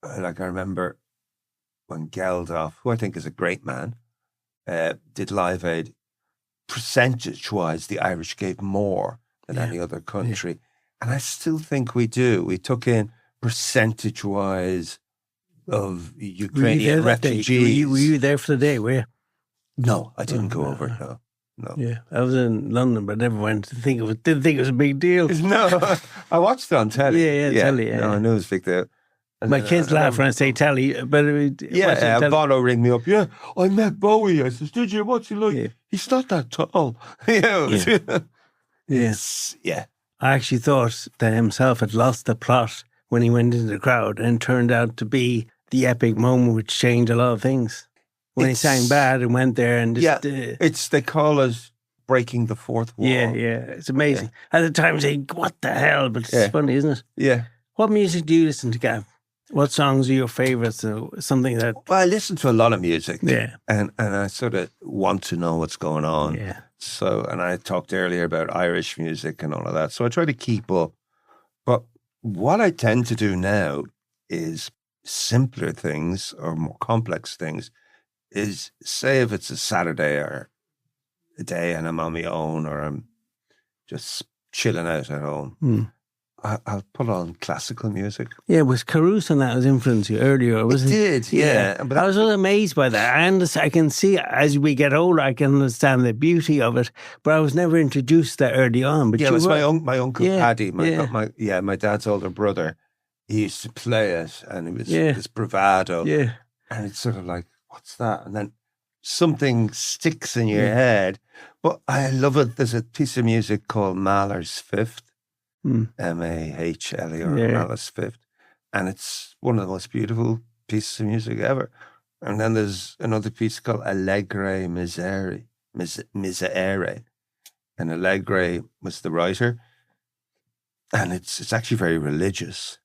Like I remember when Geldof, who I think is a great man, did Live Aid, percentage-wise, the Irish gave more than any other country. And I still think we do. We took in percentage-wise of Ukrainian refugees. Were you there for the day, were you? No, I didn't go over, no. Yeah, I was in London, but never went to think of it. Didn't think it was a big deal. No, I watched it on telly. Yeah, telly, yeah. No, I knew it was a big deal. And my kids laugh when I say telly, but Bono ring me up. Yeah, I met Bowie. I says, "Did you? What's he like?" Yeah. He's not that tall. Yeah. I actually thought that himself had lost the plot when he went into the crowd, and turned out to be the epic moment which changed a lot of things. When he sang Bad and went there and just... they call us breaking the fourth wall. Yeah, it's amazing. At the time, saying, what the hell? But it's funny, isn't it? Yeah. What music do you listen to, Gav? What songs are your favourites? Something that... Well, I listen to a lot of music. Yeah. And I sort of want to know what's going on. Yeah. So, and I talked earlier about Irish music and all of that. So I try to keep up. But what I tend to do now is simpler things or more complex things. Is, say if it's a Saturday or a day and I'm on my own, or I'm just chilling out at home, I'll put on classical music. Yeah, was Caruso and that was influenced you earlier, wasn't it? It did, yeah. But I was amazed by that. I can see, as we get older, I can understand the beauty of it, but I was never introduced to that early on. But it was my uncle Paddy, my dad's older brother. He used to play it, and it was this bravado. Yeah. And it's sort of like, what's that? And then something sticks in your head. But I love it. There's a piece of music called Mahler's Fifth, Mahler, Mahler's Fifth. And it's one of the most beautiful pieces of music ever. And then there's another piece called Allegre Miserere. And Allegre was the writer. And it's actually very religious.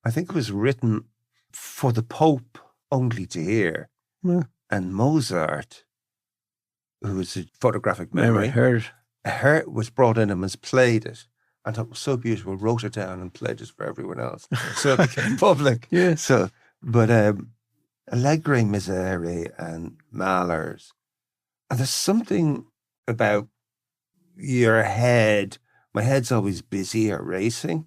I think it was written for the Pope only to hear. Yeah. And Mozart, who was a photographic memory, was brought in and was played it. And it was so beautiful, wrote it down and played it for everyone else. So it became public. Yeah. So, but Allegre Miserere and Mahler's. And there's something about your head. My head's always busy or racing.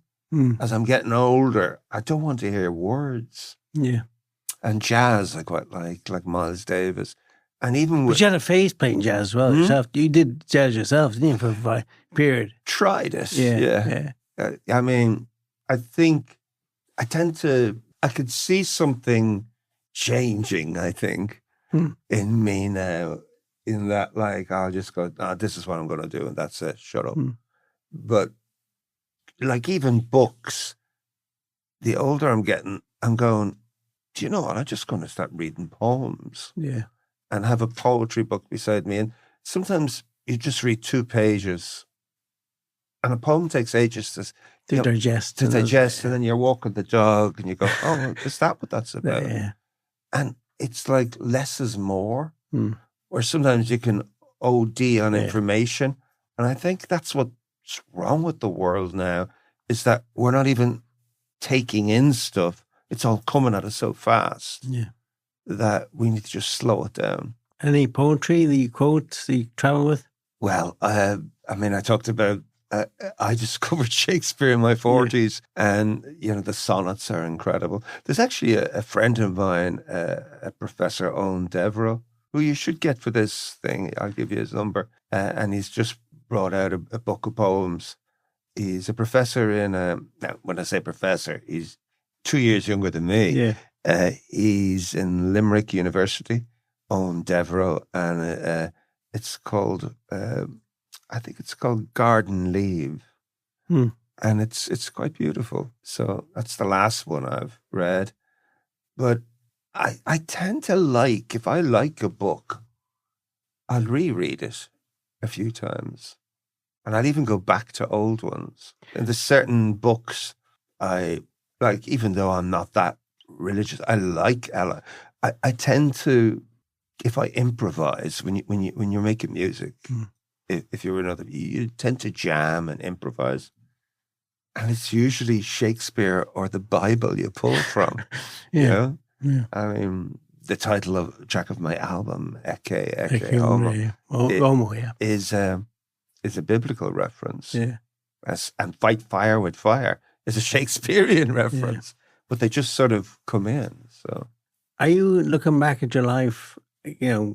As I'm getting older, I don't want to hear words. Yeah. And jazz I quite like Miles Davis. And even But you had a phase playing jazz as well yourself. You did jazz yourself, didn't you, for a period? Tried it. Yeah. I mean, I think I could see something changing, I think, in me now. In that, like, I'll just go, this is what I'm going to do, and that's it, shut up. But, like, even books, the older I'm getting, I'm going, do you know what? I'm just going to start reading poems. Yeah. And have a poetry book beside me. And sometimes you just read 2 pages. And a poem takes ages to digest. And then you're walking the dog and you go, oh, is that what that's about? Yeah. And it's like less is more. Or sometimes you can OD on information. And I think that's what's wrong with the world now, is that we're not even taking in stuff. It's all coming at us so fast that we need to just slow it down. Any poetry that you quote, that you travel with? Well, I mean, I talked about, I discovered Shakespeare in my 40s, and, you know, the sonnets are incredible. There's actually a friend of mine, a Professor Owen Devereux, who you should get for this thing. I'll give you his number. And he's just brought out a book of poems. He's a professor now, when I say professor, he's 2 years younger than me. Yeah. He's in Limerick University, Owen Devereux, and it's called, I think it's called Garden Leave. And it's quite beautiful. So that's the last one I've read. But I tend to if I like a book, I'll reread it a few times. And I'll even go back to old ones. And there's certain books like, even though I'm not that religious, I like Ella. I tend to, if I improvise, when you're making music, if you're another, you tend to jam and improvise, and it's usually Shakespeare or the Bible you pull from. You know? I mean, the title of track of my album, Ecce Homo, is a biblical reference. Yeah. And Fight Fire with Fire is a Shakespearean reference. But they just sort of come in. So, are you looking back at your life,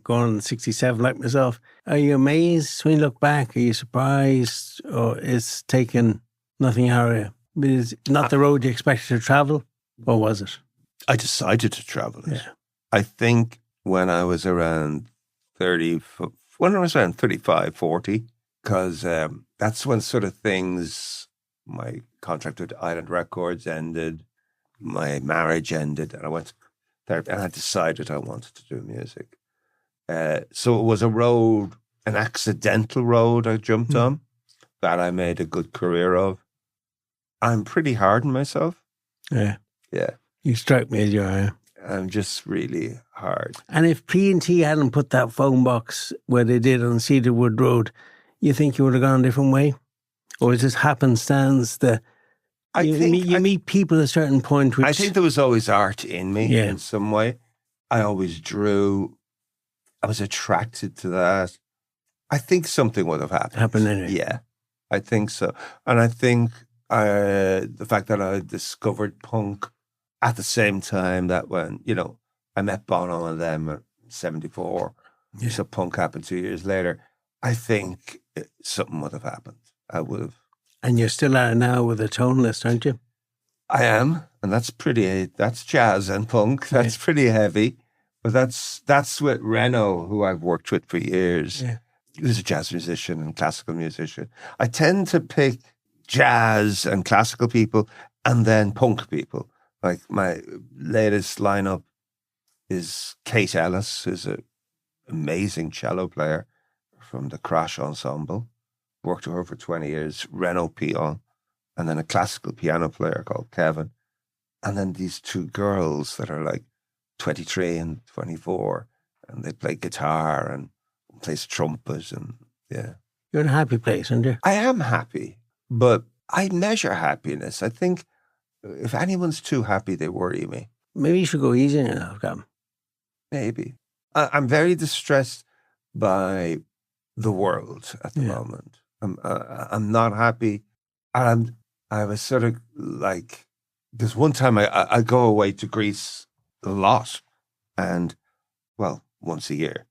going 67 like myself? Are you amazed when you look back? Are you surprised, or is taking nothing out of you? Is it not the road you expected to travel, or was it? I decided to travel it. Yeah. I think when I was around 35, 40, because that's when sort of things, my contract with Island Records ended, my marriage ended, and I went to therapy, and I decided I wanted to do music. So it was a road, an accidental road I jumped on that I made a good career of. I'm pretty hard on myself. Yeah. Yeah. You strike me as you are. I'm just really hard. And if P&T hadn't put that phone box where they did on Cedarwood Road, you think you would have gone a different way? Or is this happenstance that you meet people at a certain point? Which, I think there was always art in me in some way. I always drew. I was attracted to that. I think something would have happened. Anyway. Yeah, I think so. And I think the fact that I discovered punk at the same time that when, I met Bono and them at 74. Yeah. So punk happened 2 years later. I think something would have happened. I would have. And you're still at it now with a tone list, aren't you? I am. And that's jazz and punk. That's pretty heavy. But that's with Reno, who I've worked with for years. Yeah. He was a jazz musician and classical musician. I tend to pick jazz and classical people and then punk people. Like my latest lineup is Kate Ellis, who's an amazing cello player from the Crash Ensemble. Worked with her for 20 years, Renault Pion, and then a classical piano player called Kevin. And then these two girls that are like 23 and 24, and they play guitar and plays trumpet, and yeah. You're in a happy place, aren't you? I am happy, but I measure happiness. I think if anyone's too happy, they worry me. Maybe you should go easy on yourself, Gavin. Maybe. I'm very distressed by the world at the moment. I'm not happy. I was sort of like, there's one time I go away to Greece a lot, and once a year,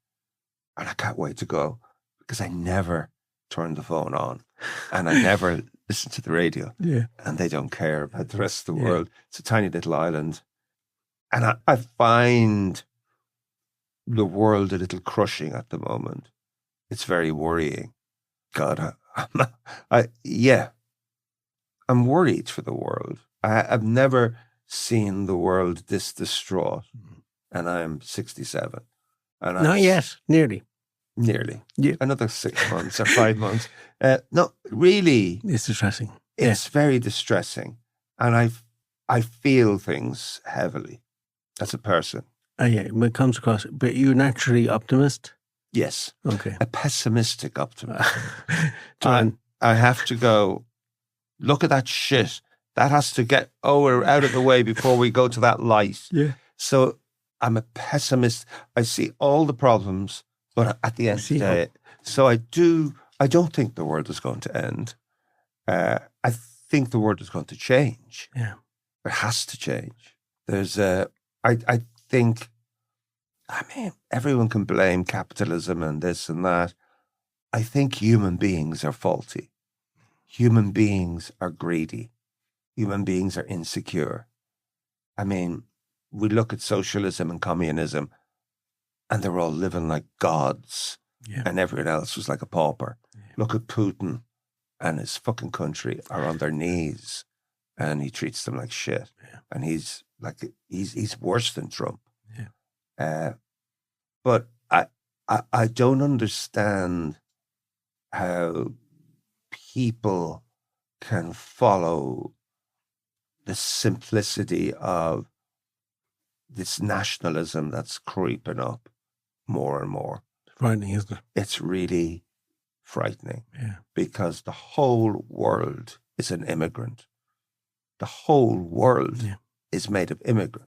and I can't wait to go because I never turn the phone on and I never listen to the radio. Yeah. And they don't care about the rest of the world. It's a tiny little island. And I find the world a little crushing at the moment. It's very worrying. God, I'm worried for the world. I've never seen the world this distraught, and I'm 67. And not yet, nearly. Yeah. Another 6 months or 5 months. No, really. It's distressing. It's very distressing. And I feel things heavily as a person. It comes across. But you're naturally optimist? Yes. Okay. A pessimistic optimist. I have to go, look at that shit. That has to get out of the way before we go to that light. Yeah. So I'm a pessimist. I see all the problems, but at the end of the day, so I don't think the world is going to end. I think the world is going to change. Yeah. It has to change. I think, everyone can blame capitalism and this and that. I think human beings are faulty. Human beings are greedy. Human beings are insecure. We look at socialism and communism, and they're all living like gods, and everyone else was like a pauper. Yeah. Look at Putin and his fucking country are on their knees, and he treats them like shit. Yeah. And he's worse than Trump. Yeah. But I don't understand how people can follow the simplicity of this nationalism that's creeping up more and more. It's frightening, isn't it? It's really frightening. Yeah. Because the whole world is an immigrant. The whole world is made of immigrants.